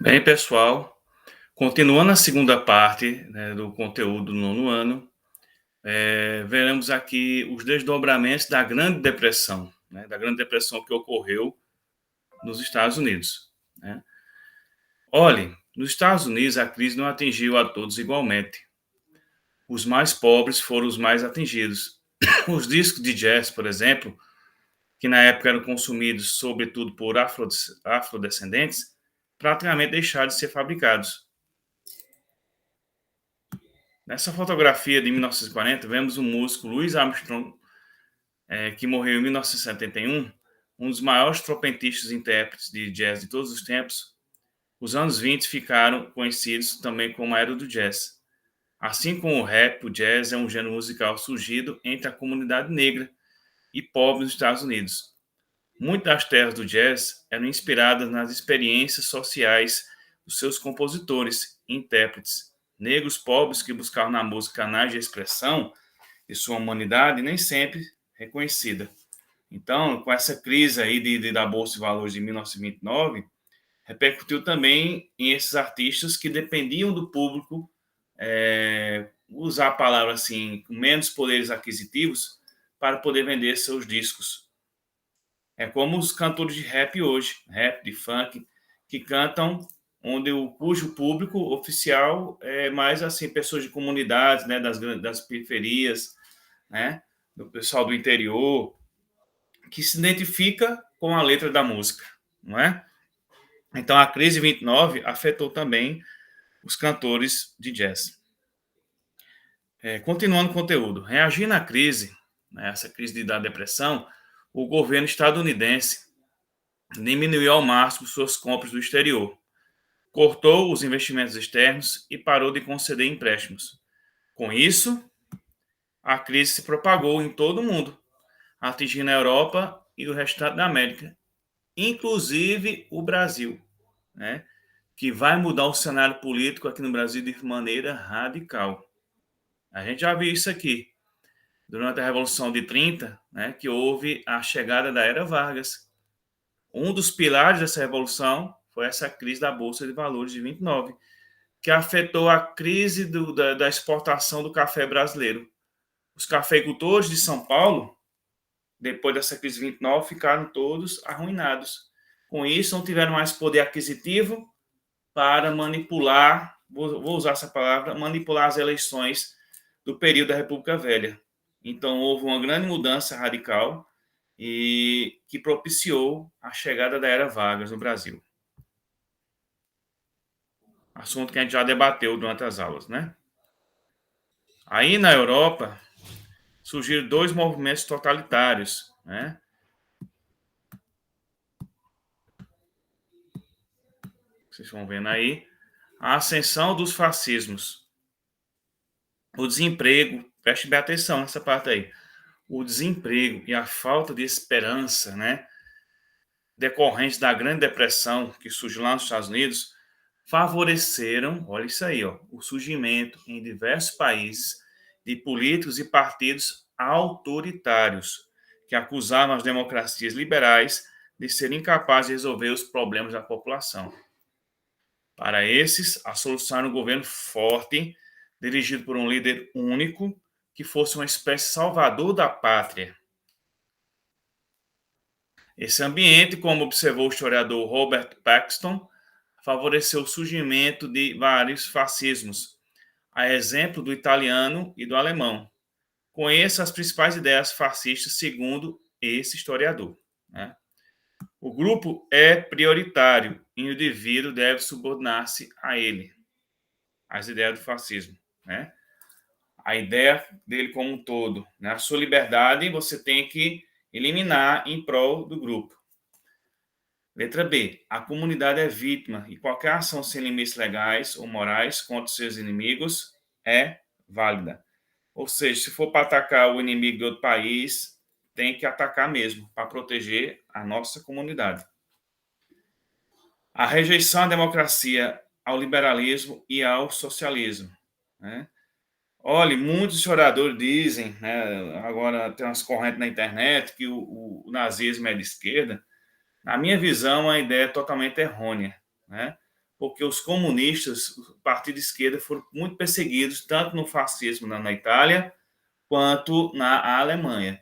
Bem, pessoal, continuando a segunda parte, né, do conteúdo do nono ano, veremos aqui os desdobramentos da Grande Depressão, né, da Grande Depressão que ocorreu nos Estados Unidos. Né. Olhe, nos Estados Unidos a crise não atingiu a todos igualmente. Os mais pobres foram os mais atingidos. Os discos de jazz, por exemplo, que na época eram consumidos sobretudo por afrodescendentes, praticamente deixaram de ser fabricados. Nessa fotografia de 1940, vemos o músico Louis Armstrong, que morreu em 1971, um dos maiores trompetistas e intérpretes de jazz de todos os tempos. Os anos 20 ficaram conhecidos também como a era do jazz. Assim como o rap, o jazz é um gênero musical surgido entre a comunidade negra e pobre nos Estados Unidos. Muitas das terras do jazz eram inspiradas nas experiências sociais dos seus compositores e intérpretes. Negros pobres que buscavam na música canais de expressão de sua humanidade nem sempre reconhecida. Então, com essa crise aí da Bolsa de Valores de 1929, repercutiu também em esses artistas que dependiam do público, usar a palavra assim, com menos poderes aquisitivos, para poder vender seus discos. É como os cantores de rap hoje, rap, de funk, que cantam cujo público oficial é mais assim pessoas de comunidades, né, das periferias, né, do pessoal do interior, que se identifica com a letra da música, não é? Então a crise 29 afetou também os cantores de jazz. Continuando o conteúdo, reagindo à crise, né, essa crise da depressão, o governo estadunidense diminuiu ao máximo suas compras do exterior, cortou os investimentos externos e parou de conceder empréstimos. Com isso, a crise se propagou em todo o mundo, atingindo a Europa e o restante da América, inclusive o Brasil, né? Que vai mudar o cenário político aqui no Brasil de maneira radical. A gente já viu isso aqui durante a Revolução de 30, né, que houve a chegada da Era Vargas. Um dos pilares dessa revolução foi essa crise da Bolsa de Valores de 29, que afetou a crise da exportação do café brasileiro. Os cafeicultores de São Paulo, depois dessa crise de 29, ficaram todos arruinados. Com isso, não tiveram mais poder aquisitivo para manipular, vou usar essa palavra, manipular as eleições do período da República Velha. Então, houve uma grande mudança radical e que propiciou a chegada da Era Vargas no Brasil. Assunto que a gente já debateu durante as aulas, né? Aí na Europa surgiram dois movimentos totalitários, né? Vocês estão vendo aí a ascensão dos fascismos, o desemprego, preste bem atenção nessa parte aí, o desemprego e a falta de esperança, né, decorrentes da Grande Depressão que surgiu lá nos Estados Unidos, favoreceram, olha isso aí, ó, o surgimento em diversos países de políticos e partidos autoritários que acusavam as democracias liberais de serem incapazes de resolver os problemas da população. Para esses, a solução era um governo forte, dirigido por um líder único, que fosse uma espécie salvador da pátria. Esse ambiente, como observou o historiador Robert Paxton, favoreceu o surgimento de vários fascismos, a exemplo do italiano e do alemão. Conheça as principais ideias fascistas segundo esse historiador. Né? O grupo é prioritário e o indivíduo deve subordinar-se a ele, as ideias do fascismo. Né? A ideia dele como um todo. Né? A sua liberdade você tem que eliminar em prol do grupo. Letra B. A comunidade é vítima e qualquer ação sem limites legais ou morais contra seus inimigos é válida. Ou seja, se for para atacar o inimigo de outro país, tem que atacar mesmo, para proteger a nossa comunidade. A rejeição à democracia, ao liberalismo e ao socialismo. Né? Olha, muitos oradores dizem, né, agora tem umas correntes na internet, que o nazismo é de esquerda. Na minha visão, a ideia é totalmente errônea. Né? porque os comunistas, o partido de esquerda, foram muito perseguidos, tanto no fascismo na Itália, quanto na Alemanha.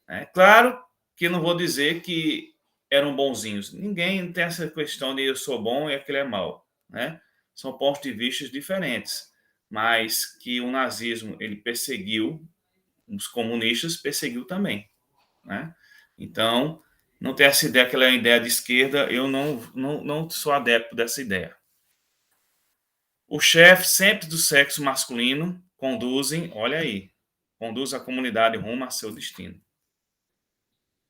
É claro que não vou dizer que eram bonzinhos. Ninguém tem essa questão de eu sou bom e aquele é mau, né? São pontos de vista diferentes, mas que o nazismo ele perseguiu os comunistas, perseguiu também, né? Então, não ter essa ideia, aquela ideia de esquerda, eu não sou adepto dessa ideia. O chefe, sempre do sexo masculino, conduzem, olha aí, conduz a comunidade rumo a seu destino.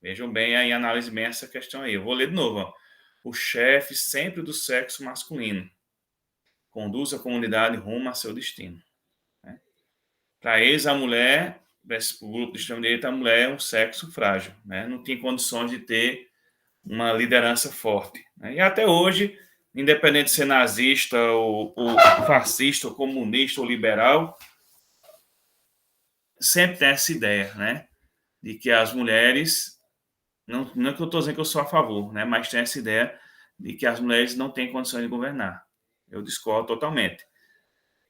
Vejam bem aí, análise bem essa questão aí. Eu vou ler de novo. Ó. O chefe, sempre do sexo masculino, conduz a comunidade rumo a seu destino. Né? Para eles, a mulher, para o grupo de extrema-direita, a mulher é um sexo frágil. Né? Não tem condições de ter uma liderança forte. Né? E até hoje, independente de ser nazista, ou fascista, ou comunista, ou liberal, sempre tem essa ideia, né? De que as mulheres, não é que eu estou dizendo que eu sou a favor, né? Mas tem essa ideia de que as mulheres não têm condições de governar. Eu discordo totalmente.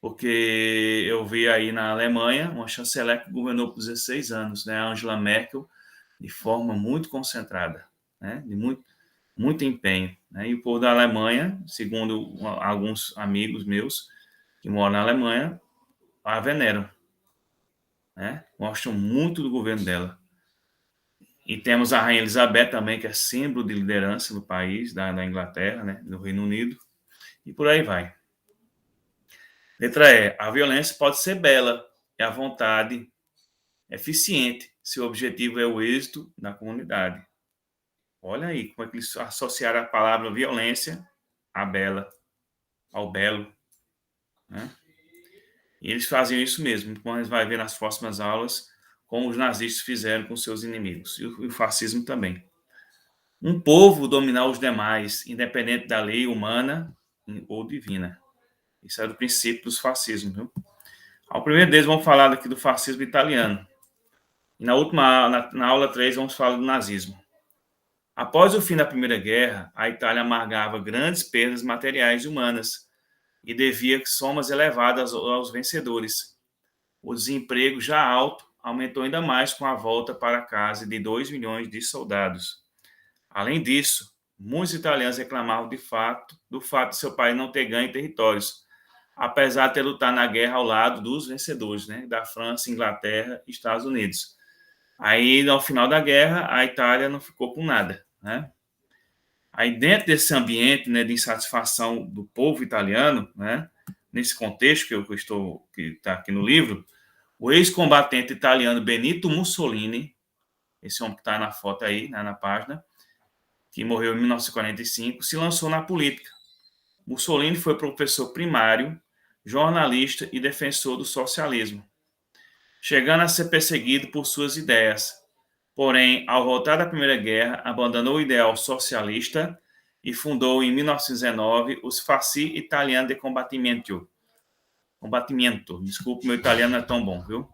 Porque eu vi aí na Alemanha uma chanceler que governou por 16 anos, né? A Angela Merkel, de forma muito concentrada, né? De muito empenho. Né? E o povo da Alemanha, segundo alguns amigos meus que moram na Alemanha, a veneram. Né? Gostam muito do governo dela. E temos a Rainha Elizabeth também, que é símbolo de liderança no país, da Inglaterra, né? Do Reino Unido, e por aí vai. Letra E. A violência pode ser bela e a vontade eficiente, se o objetivo é o êxito da comunidade. Olha aí como é que eles associaram a palavra violência à bela, ao belo. Né? E eles faziam isso mesmo, como a gente vai ver nas próximas aulas, como os nazistas fizeram com seus inimigos, e o fascismo também. Um povo dominar os demais, independente da lei humana ou divina. Isso é do princípio dos fascismos. Viu? Ao primeiro deles, vamos falar aqui do fascismo italiano. E na aula 3, vamos falar do nazismo. Após o fim da Primeira Guerra, a Itália amargava grandes perdas materiais e humanas e devia somas elevadas aos vencedores. O desemprego já alto aumentou ainda mais com a volta para casa de 2 milhões de soldados. Além disso, muitos italianos reclamavam do fato de seu país não ter ganho territórios, apesar de ter lutado na guerra ao lado dos vencedores, né, da França, Inglaterra e Estados Unidos. Aí, ao final da guerra, a Itália não ficou com nada, né? Aí, dentro desse ambiente, né, de insatisfação do povo italiano, né, nesse contexto que está aqui no livro, o ex-combatente italiano Benito Mussolini, esse homem que está na foto aí, né, na página, que morreu em 1945, se lançou na política. Mussolini foi professor primário, jornalista e defensor do socialismo, chegando a ser perseguido por suas ideias. Porém, ao voltar da Primeira Guerra, abandonou o ideal socialista e fundou em 1919 os Fasci Italiani de Combattimento. Desculpe, meu italiano não é tão bom, viu?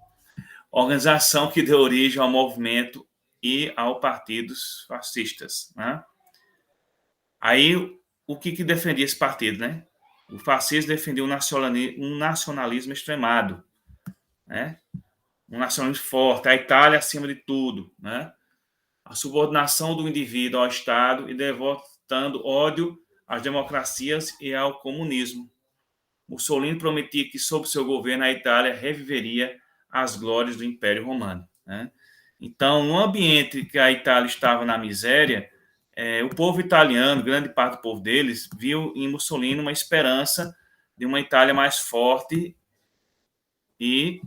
Organização que deu origem ao movimento e ao partidos fascistas, né? Aí, o que defendia esse partido, né? O fascismo defendia um nacionalismo extremado, né? Um nacionalismo forte, a Itália acima de tudo, né? A subordinação do indivíduo ao Estado e devotando ódio às democracias e ao comunismo. Mussolini prometia que, sob seu governo, a Itália reviveria as glórias do Império Romano. Né? Então, no ambiente que a Itália estava na miséria, o povo italiano, grande parte do povo deles, viu em Mussolini uma esperança de uma Itália mais forte e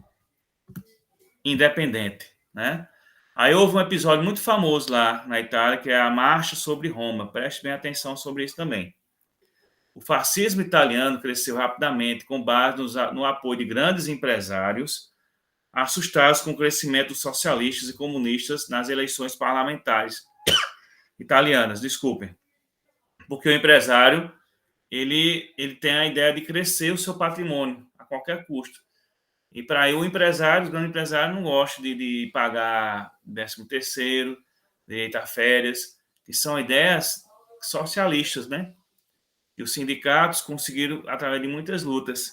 independente. Né? Aí houve um episódio muito famoso lá na Itália, que é a Marcha sobre Roma. Preste bem atenção sobre isso também. O fascismo italiano cresceu rapidamente com base no apoio de grandes empresários, assustados com o crescimento dos socialistas e comunistas nas eleições parlamentares italianas, desculpem. Porque o empresário, ele tem a ideia de crescer o seu patrimônio a qualquer custo. E para o empresário, o grande empresário não gosta de pagar 13º, direito a férias, que são ideias socialistas, né? E os sindicatos conseguiram através de muitas lutas.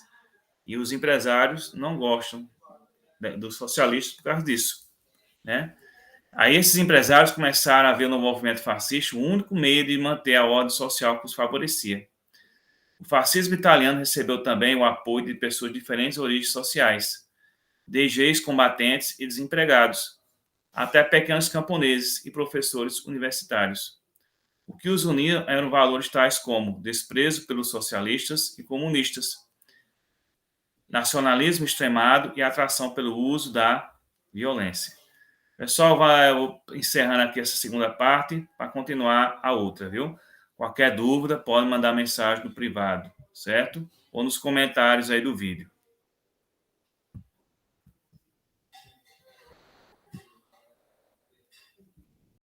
E os empresários não gostam dos socialistas por causa disso, né? Aí esses empresários começaram a ver no movimento fascista o único meio de manter a ordem social que os favorecia. O fascismo italiano recebeu também o apoio de pessoas de diferentes origens sociais, desde ex-combatentes e desempregados, até pequenos camponeses e professores universitários. O que os unia eram valores tais como desprezo pelos socialistas e comunistas, nacionalismo extremado e atração pelo uso da violência. Pessoal, vou encerrando aqui essa segunda parte para continuar a outra, viu? Qualquer dúvida, pode mandar mensagem no privado, certo? Ou nos comentários aí do vídeo.